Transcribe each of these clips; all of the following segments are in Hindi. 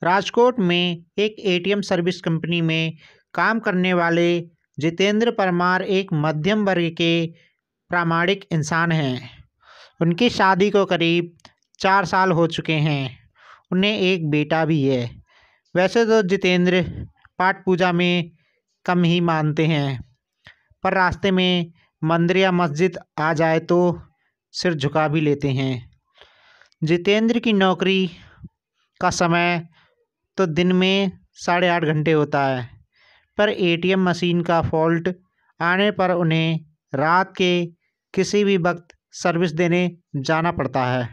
राजकोट में एक एटीएम सर्विस कंपनी में काम करने वाले जितेंद्र परमार एक मध्यम वर्ग के प्रामाणिक इंसान हैं। उनकी शादी को करीब 4 साल हो चुके हैं। उन्हें एक बेटा भी है। वैसे तो जितेंद्र पाठ पूजा में कम ही मानते हैं, पर रास्ते में मंदिर या मस्जिद आ जाए तो सिर झुका भी लेते हैं। जितेंद्र की नौकरी का समय तो दिन में 8.5 घंटे होता है, पर एटीएम मशीन का फॉल्ट आने पर उन्हें रात के किसी भी वक्त सर्विस देने जाना पड़ता है।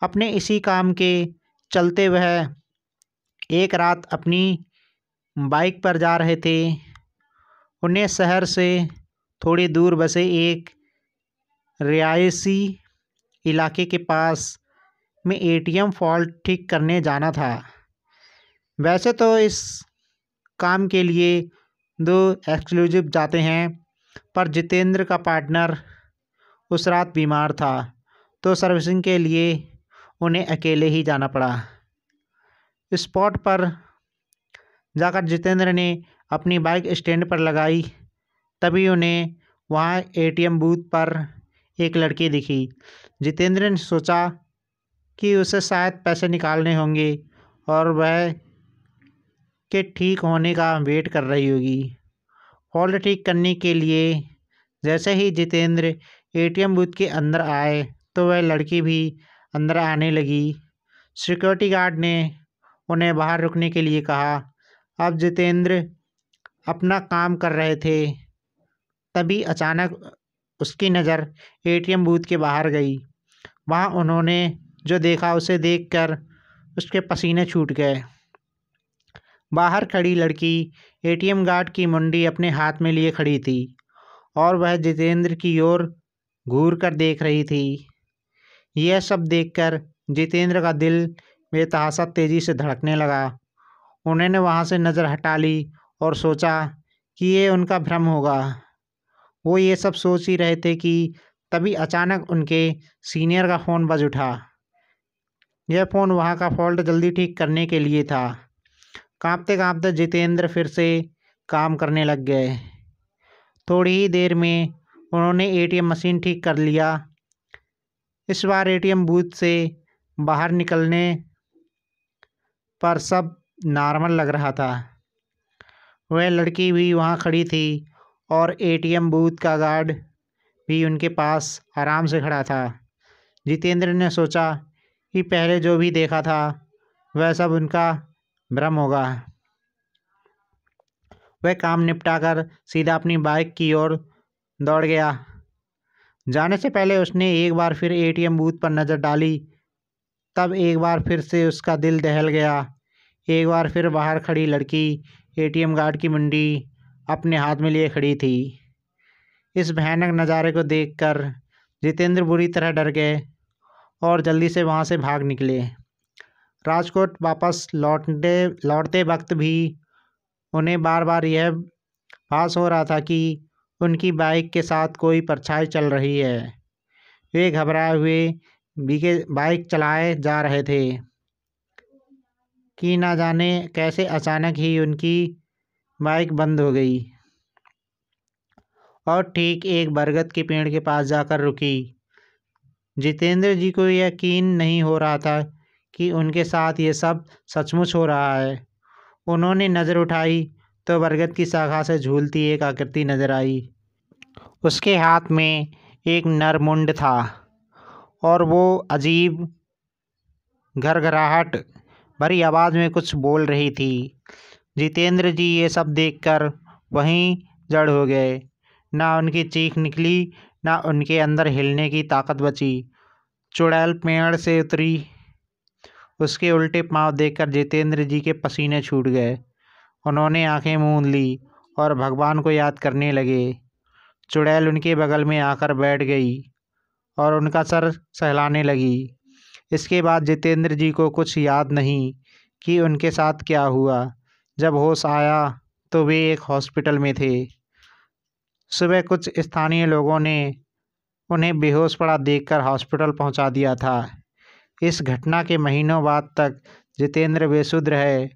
अपने इसी काम के चलते वह एक रात अपनी बाइक पर जा रहे थे। उन्हें शहर से थोड़ी दूर बसे एक रिहायशी इलाके के पास में एटीएम फॉल्ट ठीक करने जाना था। वैसे तो इस काम के लिए 2 एक्सक्लूसिव जाते हैं, पर जितेंद्र का पार्टनर उस रात बीमार था, तो सर्विसिंग के लिए उन्हें अकेले ही जाना पड़ा। स्पॉट पर जाकर जितेंद्र ने अपनी बाइक स्टैंड पर लगाई। तभी उन्हें वहाँ एटीएम बूथ पर एक लड़की दिखी। जितेंद्र ने सोचा कि उसे शायद पैसे निकालने होंगे और वह के ठीक होने का वेट कर रही होगी। फॉल्ट ठीक करने के लिए जैसे ही जितेंद्र एटीएम बूथ के अंदर आए तो वह लड़की भी अंदर आने लगी। सिक्योरिटी गार्ड ने उन्हें बाहर रुकने के लिए कहा। अब जितेंद्र अपना काम कर रहे थे, तभी अचानक उसकी नज़र एटीएम बूथ के बाहर गई। वहाँ उन्होंने जो देखा उसे देखकर उसके पसीने छूट गए। बाहर खड़ी लड़की एटीएम गार्ड की मुंडी अपने हाथ में लिए खड़ी थी और वह जितेंद्र की ओर घूर कर देख रही थी। यह सब देखकर जितेंद्र का दिल बेतहाशा तेज़ी से धड़कने लगा। उन्होंने वहाँ से नज़र हटा ली और सोचा कि ये उनका भ्रम होगा। वो ये सब सोच ही रहे थे कि तभी अचानक उनके सीनियर का फ़ोन बज उठा। यह फ़ोन वहाँ का फॉल्ट जल्दी ठीक करने के लिए था। कांपते कांपते जितेंद्र फिर से काम करने लग गए। थोड़ी ही देर में उन्होंने एटीएम मशीन ठीक कर लिया। इस बार एटीएम बूथ से बाहर निकलने पर सब नॉर्मल लग रहा था। वह लड़की भी वहाँ खड़ी थी और एटीएम बूथ का गार्ड भी उनके पास आराम से खड़ा था। जितेंद्र ने सोचा कि पहले जो भी देखा था वह सब उनका भ्रम होगा। वह काम निपटाकर सीधा अपनी बाइक की ओर दौड़ गया। जाने से पहले उसने एक बार फिर एटीएम बूथ पर नज़र डाली। तब एक बार फिर से उसका दिल दहल गया। एक बार फिर बाहर खड़ी लड़की एटीएम गार्ड की मुंडी अपने हाथ में लिए खड़ी थी। इस भयानक नज़ारे को देखकर जितेंद्र बुरी तरह डर गए और जल्दी से वहाँ से भाग निकले। राजकोट वापस लौटते वक्त भी उन्हें बार बार यह भास हो रहा था कि उनकी बाइक के साथ कोई परछाई चल रही है। वे घबराए हुए बाइक चलाए जा रहे थे कि ना जाने कैसे अचानक ही उनकी बाइक बंद हो गई और ठीक एक बरगद के पेड़ के पास जाकर रुकी। जितेंद्र जी को यकीन नहीं हो रहा था कि उनके साथ ये सब सचमुच हो रहा है। उन्होंने नज़र उठाई तो बरगद की शाखा से झूलती एक आकृति नज़र आई। उसके हाथ में एक नरमुंड था और वो अजीब घरघराहट भरी आवाज़ में कुछ बोल रही थी। जितेंद्र जी ये सब देखकर वहीं जड़ हो गए। ना उनकी चीख निकली, ना उनके अंदर हिलने की ताकत बची। चुड़ैल पेड़ से उतरी। उसके उल्टे पांव देखकर जितेंद्र जी के पसीने छूट गए। उन्होंने आंखें मूंद ली और भगवान को याद करने लगे। चुड़ैल उनके बगल में आकर बैठ गई और उनका सर सहलाने लगी। इसके बाद जितेंद्र जी को कुछ याद नहीं कि उनके साथ क्या हुआ। जब होश आया तो वे एक हॉस्पिटल में थे। सुबह कुछ स्थानीय लोगों ने उन्हें बेहोश पड़ा देखकर हॉस्पिटल पहुंचा दिया था। इस घटना के महीनों बाद तक जितेंद्र बेसुध रहे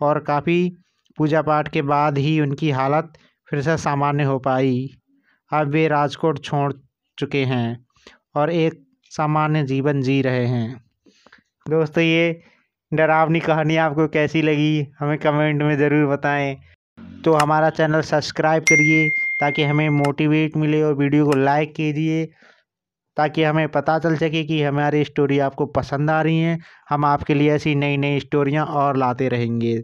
और काफ़ी पूजा पाठ के बाद ही उनकी हालत फिर से सामान्य हो पाई। अब वे राजकोट छोड़ चुके हैं और एक सामान्य जीवन जी रहे हैं। दोस्तों, ये डरावनी कहानी आपको कैसी लगी हमें कमेंट में ज़रूर बताएं। तो हमारा चैनल सब्सक्राइब करिए ताकि हमें मोटिवेट मिले और वीडियो को लाइक कीजिए ताकि हमें पता चल सके कि हमारी स्टोरी आपको पसंद आ रही हैं। हम आपके लिए ऐसी नई नई स्टोरियाँ और लाते रहेंगे।